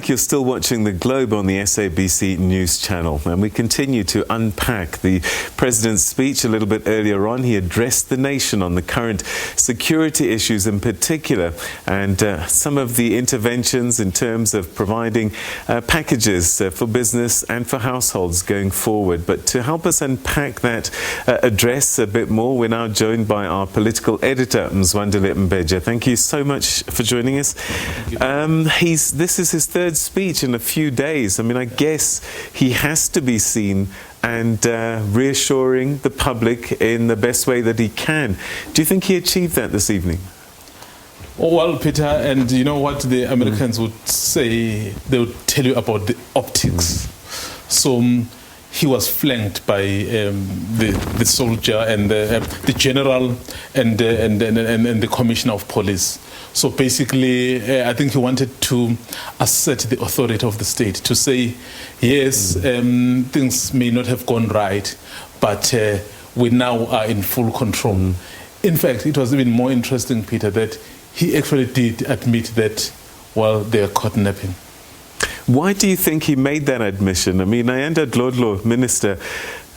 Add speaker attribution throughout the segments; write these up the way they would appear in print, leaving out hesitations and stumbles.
Speaker 1: back. You're still watching The Globe on the SABC News channel. And we continue to unpack the President's speech a little bit earlier on. He addressed the nation on the current security issues in particular and some of the interventions in terms of providing packages for business and for households going forward. But to help us unpack that address a bit more, we're now joined by our political editor, Mzwandile Mbeje. Thank you so much for joining us. This is his third speech in a few days. I mean, I guess he has to be seen and reassuring the public in the best way that he can. Do you think he achieved that this evening?
Speaker 2: Well, Peter, and you know what the Americans would say? They would tell you about the optics. So he was flanked by the soldier and the general and the commissioner of police. So basically, I think he wanted to assert the authority of the state to say, yes, things may not have gone right, but we now are in full control. In fact, it was even more interesting, Peter, that he actually did admit that, well, they are caught napping.
Speaker 1: Why do you think he made that admission? I mean, Ayanda Dlodlo, minister,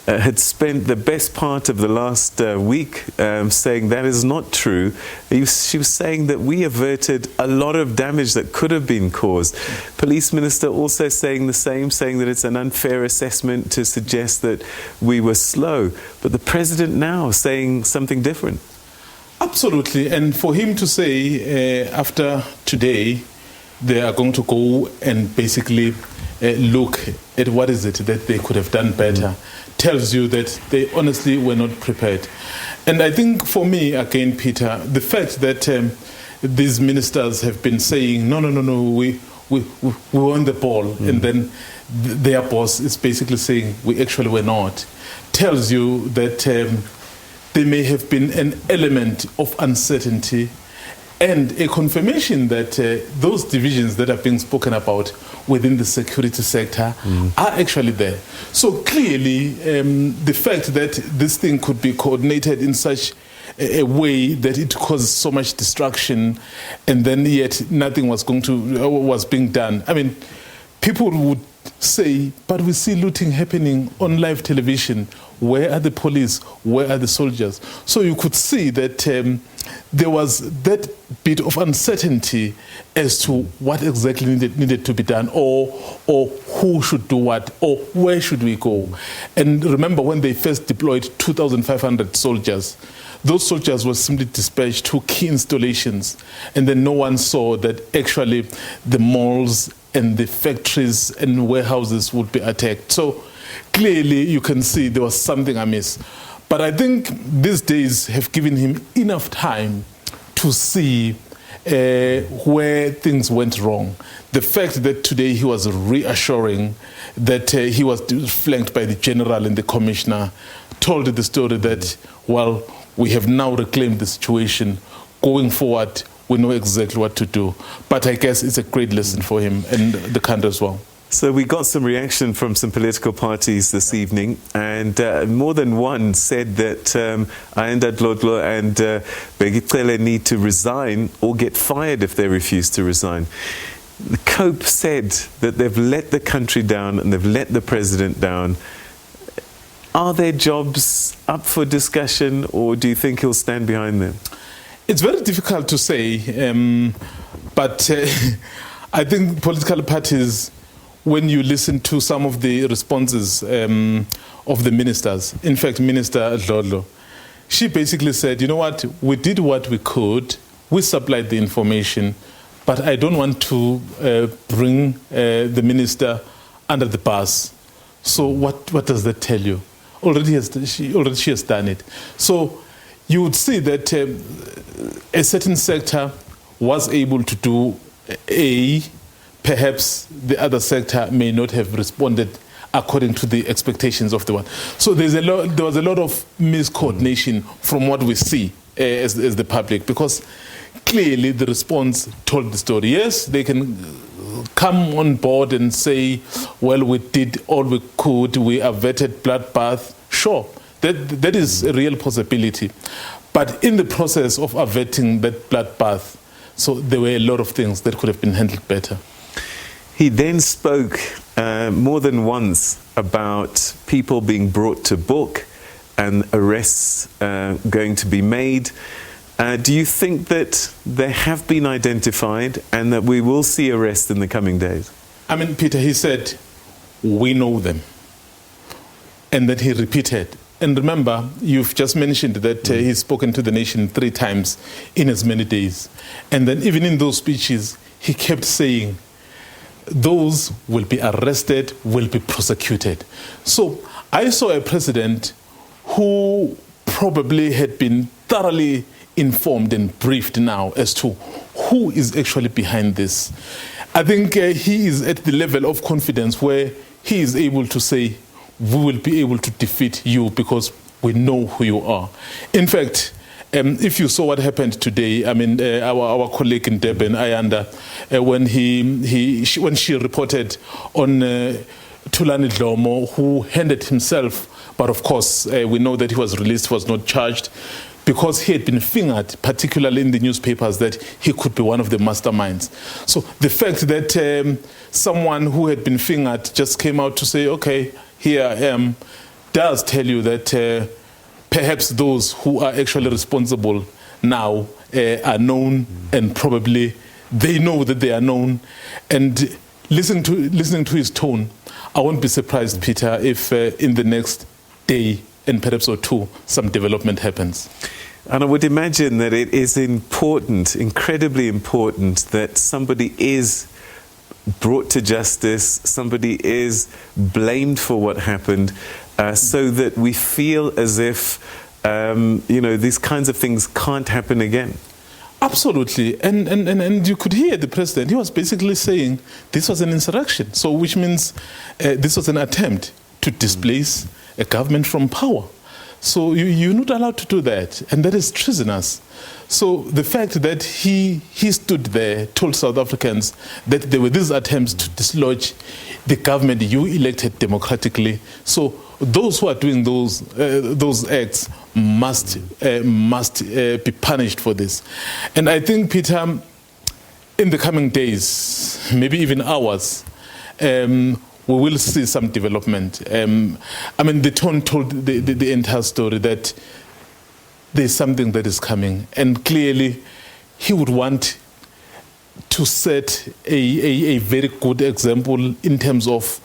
Speaker 1: had spent the best part of the last week saying that is not true. She was saying that we averted a lot of damage that could have been caused. Police minister also saying the same, saying that it's an unfair assessment to suggest that we were slow. But the president now saying something different.
Speaker 2: Absolutely. And for him to say after today, they are going to go and basically look at what is it that they could have done better, tells you that they honestly were not prepared. And I think for me, again, Peter, the fact that these ministers have been saying, no, we won the ball, and then their boss is basically saying we actually were not, tells you that there may have been an element of uncertainty and a confirmation that those divisions that are being spoken about within the security sector are actually there. So clearly, the fact that this thing could be coordinated in such a way that it caused so much destruction, and then yet nothing was being done. I mean, people would say, but we see looting happening on live television. Where are the police? Where are the soldiers? So you could see that there was that bit of uncertainty as to what exactly needed to be done, or who should do what, or where should we go. And remember, when they first deployed 2,500 soldiers, those soldiers were simply dispatched to key installations, and then no one saw that actually the malls and the factories and warehouses would be attacked. So clearly you can see there was something amiss. But I think these days have given him enough time to see where things went wrong. The fact that today he was reassuring that he was flanked by the general and the commissioner told the story that, well, we have now reclaimed the situation. Going forward, we know exactly what to do. But I guess it's a great lesson for him and the country as well.
Speaker 1: So we got some reaction from some political parties this evening, and more than one said that Ayanda Dlodlo and Begicele need to resign or get fired if they refuse to resign. The COPE said that they've let the country down and they've let the president down. Are their jobs up for discussion, or do you think he'll stand behind them?
Speaker 2: It's very difficult to say, but I think political parties, when you listen to some of the responses of the ministers, in fact, Minister Dlodlo, she basically said, you know what, we did what we could, we supplied the information, but I don't want to bring the minister under the bus. So what does that tell you? She has done it. So you would see that a certain sector was able to do A, perhaps the other sector may not have responded according to the expectations of the one. So there was a lot of miscoordination from what we see as the public, because clearly the response told the story. Yes, they can come on board and say, well, we did all we could, we averted bloodbath. Sure, that is a real possibility. But in the process of averting that bloodbath, so there were a lot of things that could have been handled better.
Speaker 1: He then spoke more than once about people being brought to book and arrests going to be made. Do you think that they have been identified and that we will see arrests in the coming days?
Speaker 2: I mean, Peter, he said, we know them. And then he repeated. And remember, you've just mentioned that he's spoken to the nation 3 times in as many days. And then even in those speeches, he kept saying, those will be arrested, will be prosecuted. So I saw a president who probably had been thoroughly informed and briefed now as to who is actually behind this. I think he is at the level of confidence where he is able to say, we will be able to defeat you because we know who you are. In fact, if you saw what happened today, I mean, our colleague in Durban, Ayanda, when she reported on Thulani Dlomo, who handed himself, but of course, we know that he was released, was not charged, because he had been fingered, particularly in the newspapers, that he could be one of the masterminds. So the fact that someone who had been fingered just came out to say, okay, here I am, does tell you that perhaps those who are actually responsible now are known, and probably they know that they are known. And listening to his tone, I won't be surprised, Peter, if in the next day and perhaps or 2, some development happens.
Speaker 1: And I would imagine that it is important, incredibly important, that somebody is brought to justice, somebody is blamed for what happened, so that we feel as if, these kinds of things can't happen again.
Speaker 2: Absolutely. And you could hear the president, he was basically saying this was an insurrection. So which means this was an attempt to displace a government from power. So you're not allowed to do that, and that is treasonous. So the fact that he stood there, told South Africans that there were these attempts to dislodge the government you elected democratically. So those who are doing those acts must be punished for this. And I think, Peter, in the coming days, maybe even hours, we will see some development. I mean, the tone told the entire story that there's something that is coming. And clearly, he would want to set a very good example in terms of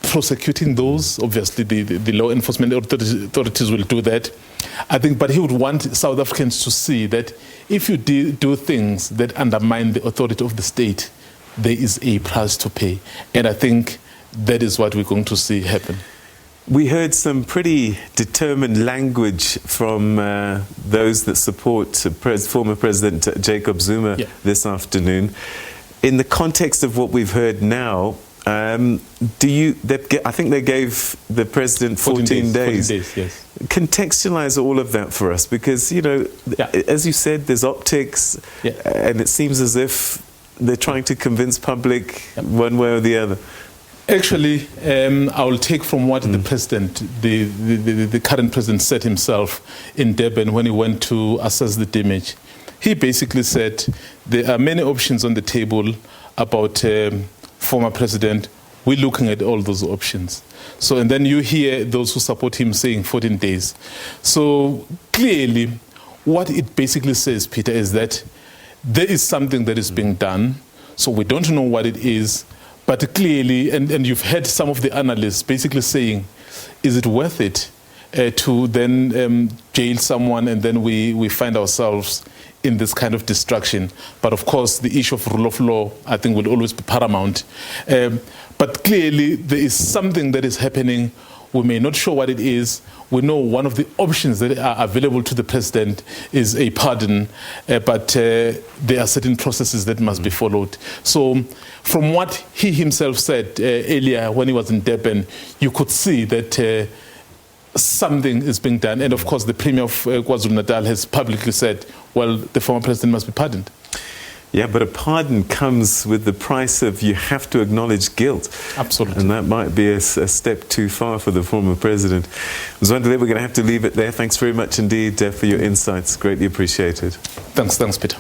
Speaker 2: prosecuting those. Obviously, the law enforcement authorities will do that. I think, but he would want South Africans to see that if you do things that undermine the authority of the state, there is a price to pay. And I think that is what we're going to see happen.
Speaker 1: We heard some pretty determined language from those that support former President Jacob Zuma this afternoon. In the context of what we've heard now, I think they gave the president 14 days.
Speaker 2: 14 days, yes.
Speaker 1: Contextualize all of that for us, because, as you said, there's optics, and it seems as if they're trying to convince public one way or the other.
Speaker 2: Actually, I will take from what the president, the current president, said himself in Durban when he went to assess the damage. He basically said there are many options on the table about former president. We're looking at all those options. So, and then you hear those who support him saying 14 days. So clearly, what it basically says, Peter, is that there is something that is being done. So we don't know what it is, but clearly, and you've heard some of the analysts basically saying, is it worth it to then jail someone and then we find ourselves in this kind of destruction? But of course, the issue of rule of law, I think, will always be paramount. But clearly, there is something that is happening. We may not sure what it is. We know one of the options that are available to the president is a pardon, but there are certain processes that must be followed. So from what he himself said earlier when he was in Durban, you could see that something is being done. And of course, the Premier of KwaZulu-Natal has publicly said, well, the former president must be pardoned.
Speaker 1: Yeah, but a pardon comes with the price of you have to acknowledge guilt.
Speaker 2: Absolutely.
Speaker 1: And that might be a step too far for the former president. Mzwandile, we're going to have to leave it there. Thanks very much indeed for your insights. Greatly appreciated.
Speaker 2: Thanks, Peter.